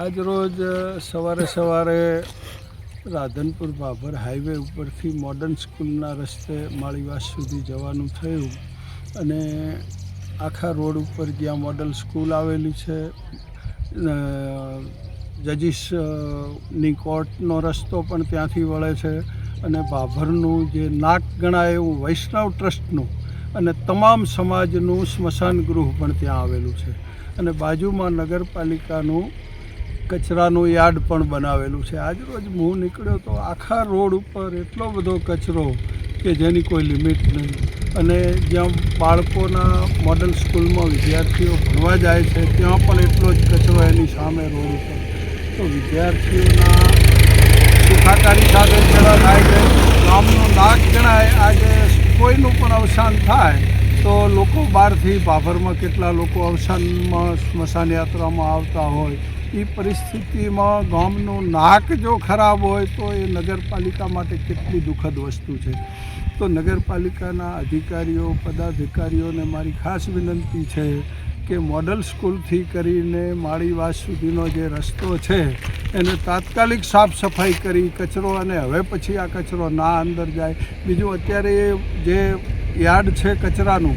આજ રોજ સવારે સવારે રાધનપુર ભાભર હાઈવે ઉપરથી મોડર્ન સ્કૂલના રસ્તે માળીવાસ સુધી જવાનું થયું અને આખા રોડ ઉપર જ્યાં મોડલ સ્કૂલ આવેલી છે, જજીસની કોર્ટનો રસ્તો પણ ત્યાંથી વળે છે અને ભાભરનું જે નાક ગણાય એવું વૈષ્ણવ ટ્રસ્ટનું અને તમામ સમાજનું સ્મશાન ગૃહ પણ ત્યાં આવેલું છે અને બાજુમાં નગરપાલિકાનું કચરાનું યાર્ડ પણ બનાવેલું છે. આજ રોજ હું નીકળ્યો તો આખા રોડ ઉપર એટલો બધો કચરો કે જેની કોઈ લિમિટ નહીં અને જ્યાં બાળકોના મોડલ સ્કૂલમાં વિદ્યાર્થીઓ ભણવા જાય છે ત્યાં પણ એટલો જ કચરો એની સામે રોડ ઉપર. તો વિદ્યાર્થીઓના સુખાકારી સાથે જરા થાય છે. ગામનું નાક જણાય આજે કોઈનું પણ અવસાન થાય તો લોકો બહારથી ભાભરમાં કેટલા લોકો અવસાનમાં સ્મશાન યાત્રામાં આવતા હોય. એ પરિસ્થિતિમાં ગામનું નાક જો ખરાબ હોય તો એ નગરપાલિકા માટે કેટલી દુઃખદ વસ્તુ છે. તો નગરપાલિકાના અધિકારીઓ પદાધિકારીઓને મારી ખાસ વિનંતી છે કે મોડલ સ્કૂલથી કરીને માળીવાસ સુધીનો જે રસ્તો છે એને તાત્કાલિક સાફ સફાઈ કરી કચરો અને હવે પછી આ કચરો ના અંદર જાય. બીજું અત્યારે જે યાર્ડ છે કચરાનું,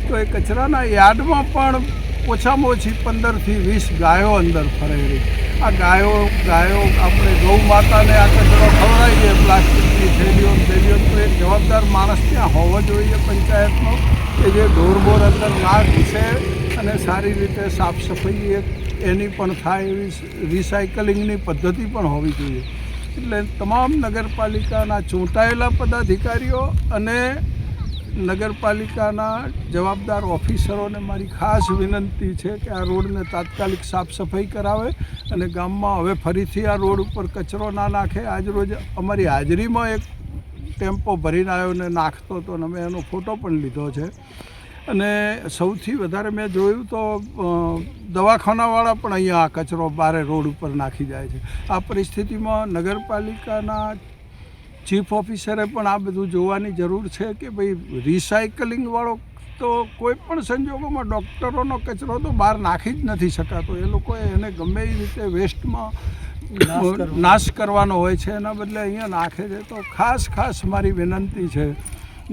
તો એ કચરાના યાર્ડમાં પણ ઓછામાં ઓછી 15થી 20 ગાયો અંદર ફરેલી. આ ગાયો આપણે ગૌ માતાને આ કચરો ખવડાવીએ પ્લાસ્ટિકની થેલીઓ તો એક જવાબદાર માણસ ત્યાં હોવો જોઈએ પંચાયતનો કે જે ઢોરબોર અંદર ના ઘૂસે અને સારી રીતે સાફ સફાઈ એની પણ થાય એવી રિસાયકલિંગની પદ્ધતિ પણ હોવી જોઈએ. એટલે તમામ નગરપાલિકાના ચૂંટાયેલા પદાધિકારીઓ અને નગરપાલિકાના જવાબદાર ઓફિસરોને મારી ખાસ વિનંતી છે કે આ રોડને તાત્કાલિક સાફ સફાઈ કરાવે અને ગામમાં હવે ફરીથી આ રોડ ઉપર કચરો ના નાખે. આજરોજ અમારી હાજરીમાં એક ટેમ્પો ભરીને આવ્યો ને નાખતો હતો અને અમે એનો ફોટો પણ લીધો છે. અને સૌથી વધારે મેં જોયું તો દવાખાનાવાળા પણ અહીંયા આ કચરો બારે રોડ ઉપર નાખી જાય છે. આ પરિસ્થિતિમાં નગરપાલિકાના ચીફ ઓફિસરે પણ આ બધું જોવાની જરૂર છે કે ભાઈ રિસાયકલિંગવાળો તો કોઈ પણ સંજોગોમાં ડૉક્ટરોનો કચરો તો બહાર નાખી જ નથી શકાતો. એ લોકોએ એને ગમે એ રીતે વેસ્ટમાં નાશ કરવાનો હોય છે, એના બદલે અહીંયા નાખે છે. તો ખાસ મારી વિનંતી છે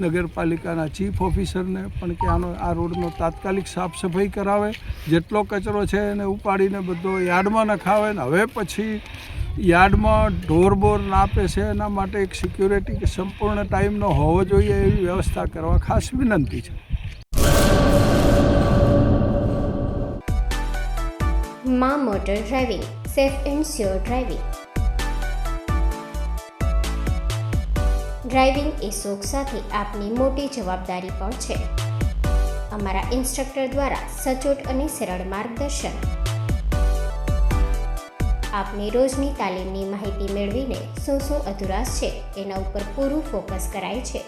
નગરપાલિકાના ચીફ ઓફિસરને પણ કે આ રોડનો તાત્કાલિક સાફ સફાઈ કરાવે. જેટલો કચરો છે એને ઉપાડીને બધો યાર્ડમાં નખાવે ને હવે પછી યાર્ડમાં ઢોરબોર ના પેસે એના માટે એક સિક્યુરિટી કે સંપૂર્ણ ટાઈમનો હોવો જોઈએ એવી વ્યવસ્થા કરવા ખાસ વિનંતી છે. માં motor driving, safe and sure driving. Driving એ શોખ સાથે આપની મોટી જવાબદારી પણ છે. અમારા ઇન્સ્ટ્રક્ટર દ્વારા સચોટ અને સરળ માર્ગદર્શન. આપની રોજની તાલીમની માહિતી મેળવીને શું અધુરાશ છે એના ઉપર પૂરું ફોકસ કરાય છે.